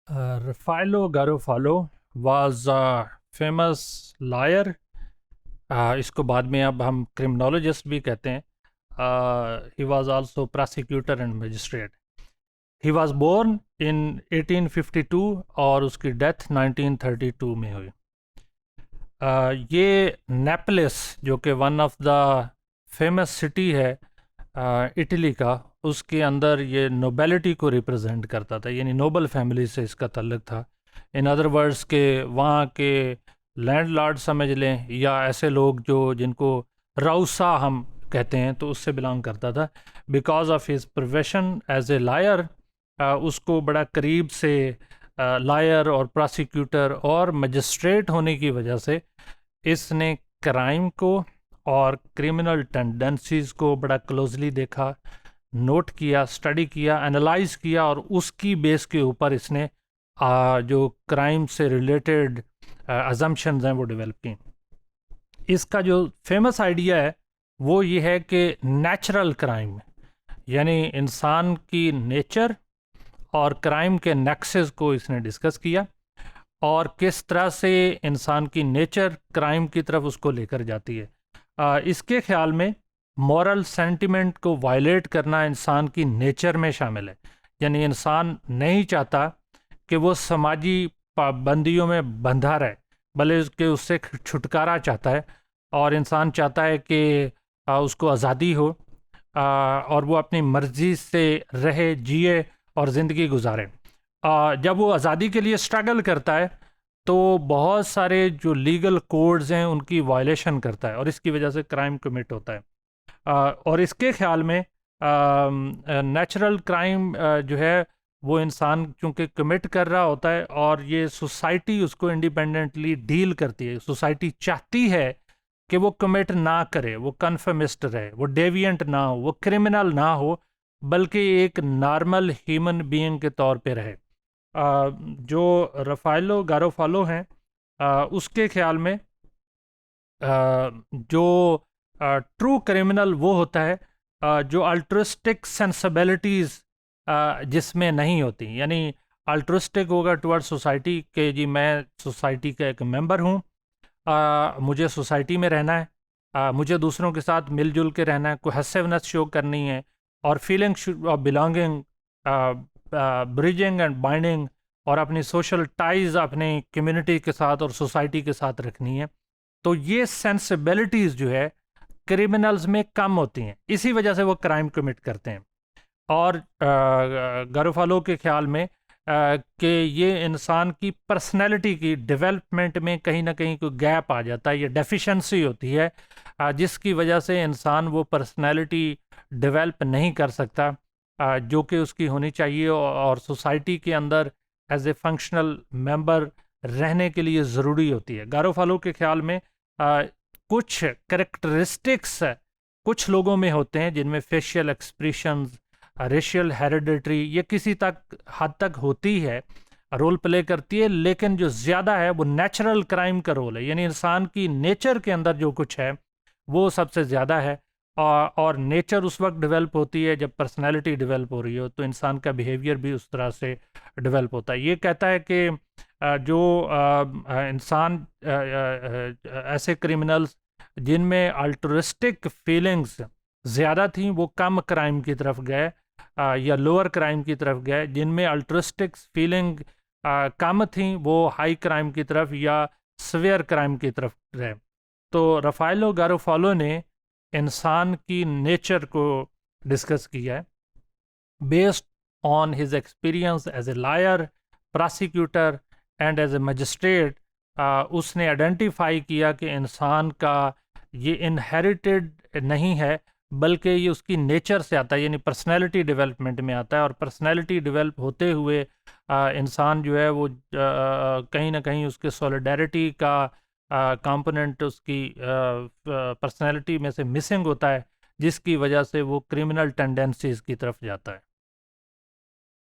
Raffaello Garofalo was a famous liar. इसको बाद में अब हम क्रिमिनोलॉजिस्ट भी कहते हैं. He was also prosecutor and magistrate. He was born in 1852 और उसकी डेथ 1932 में हुई. ये नेपलिस जो कि one of the famous city है इटली का, उसके अंदर ये नोबेलिटी को रिप्रेजेंट करता था, यानी नोबल फैमिली से इसका ताल्लुक था. इन अदर वर्ड्स के वहाँ के लैंडलॉर्ड समझ लें या ऐसे लोग जो जिनको राउसा हम कहते हैं, तो उससे बिलोंग करता था. Because of his profession as a lawyer, उसको बड़ा करीब से लायर और प्रोसिक्यूटर और मजिस्ट्रेट होने की वजह से इसने क्राइम को और क्रिमिनल टेंडेंसीज़ को बड़ा क्लोजली देखा, नोट किया, स्टडी किया, एनालाइज किया, और उसकी बेस के ऊपर इसने जो क्राइम से रिलेटेड अजम्पशंस हैं वो डेवलप की. इसका जो फेमस आइडिया है वो ये है कि नेचुरल क्राइम, यानी इंसान की नेचर और क्राइम के नेक्सेस को इसने डिस्कस किया, और किस तरह से इंसान की नेचर क्राइम की तरफ उसको लेकर जाती है. इसके ख्याल में मॉरल सेंटिमेंट को वायलेट करना इंसान की नेचर में शामिल है. यानी इंसान नहीं चाहता कि वो समाजी पाबंदियों में बंधा रहे, बल्कि उससे छुटकारा चाहता है, और इंसान चाहता है कि उसको आज़ादी हो और वो अपनी मर्ज़ी से रहे, जिए और ज़िंदगी गुजारे. जब वो आज़ादी के लिए स्ट्रगल करता है तो बहुत सारे जो लीगल कोड्स हैं उनकी वायलेशन करता है, और इसकी वजह से क्राइम कमिट होता है. और इसके ख्याल में नेचुरल क्राइम जो है वो इंसान चूँकि कमिट कर रहा होता है, और ये सोसाइटी उसको इंडिपेंडेंटली डील करती है. सोसाइटी चाहती है कि वो कमिट ना करे, वो कन्फर्मिस्ट रहे, वो डेविएंट ना हो, वो क्रिमिनल ना हो, बल्कि एक नॉर्मल ह्यूमन बीइंग के तौर पे रहे. जो रफाएलो गारोफालो हैं, उसके ख्याल में जो ट्रू क्रिमिनल वो होता है जो अल्ट्रिस्टिक सेंसिबिलिटीज़ जिसमें नहीं होती. यानी अल्ट्रिस्टिक होगा टुवर्ड सोसाइटी के जी मैं सोसाइटी का एक मेंबर हूँ, मुझे सोसाइटी में रहना है, मुझे दूसरों के साथ मिलजुल के रहना है, कोहेसिवनेस शो करनी है, और feeling of belonging, bridging and binding, और अपनी सोशल टाइज अपनी कम्युनिटी के साथ और सोसाइटी के साथ रखनी है. तो ये सेंसिबिलिटीज़ जो है क्रिमिनल्स में कम होती हैं, इसी वजह से वो क्राइम कमिट करते हैं. और गारोफालो के ख्याल में कि ये इंसान की पर्सनैलिटी की डेवलपमेंट में कहीं ना कहीं कोई गैप आ जाता है, ये डेफिशिएंसी होती है, जिसकी वजह से इंसान वो पर्सनैलिटी डेवलप नहीं कर सकता जो कि उसकी होनी चाहिए, और सोसाइटी के अंदर एज ए फंक्शनल मेंबर रहने के लिए ज़रूरी होती है. गारोफालो के ख्याल में कुछ करेक्टरिस्टिक्स कुछ लोगों में होते हैं जिनमें फेशियल एक्सप्रेशंस, रेशियल हेरिडिटरी, ये किसी तक हद तक होती है, रोल प्ले करती है, लेकिन जो ज़्यादा है वो नेचुरल क्राइम का रोल है. यानी इंसान की नेचर के अंदर जो कुछ है वो सबसे ज़्यादा है, और नेचर उस वक्त डेवलप होती है जब पर्सनैलिटी डेवलप हो रही हो, तो इंसान का बिहेवियर भी उस तरह से डेवलप होता है. ये कहता है कि जो इंसान ऐसे क्रिमिनल्स जिनमें अल्ट्रिस्टिक फीलिंग्स ज़्यादा थी वो कम क्राइम की तरफ गए, या लोअर क्राइम की तरफ गए. जिनमें अल्ट्रिस्टिक फीलिंग कम थी वो हाई क्राइम की तरफ या सवेयर क्राइम की तरफ गए. तो रफाएलो गारोफालो ने इंसान की नेचर को डिस्कस किया है based on his experience as a lawyer, prosecutor and as a magistrate. उसने आइडेंटिफाई किया कि इंसान का ये इनहेरिटेड नहीं है, बल्कि ये उसकी नेचर से आता है, यानी पर्सनैलिटी डेवलपमेंट में आता है, और पर्सनैलिटी डेवलप होते हुए इंसान जो है वो कहीं ना कहीं उसके सॉलिडारिटी का कंपोनेंट उसकी पर्सनैलिटी में से मिसिंग होता है, जिसकी वजह से वो क्रिमिनल टेंडेंसीज़ की तरफ जाता है.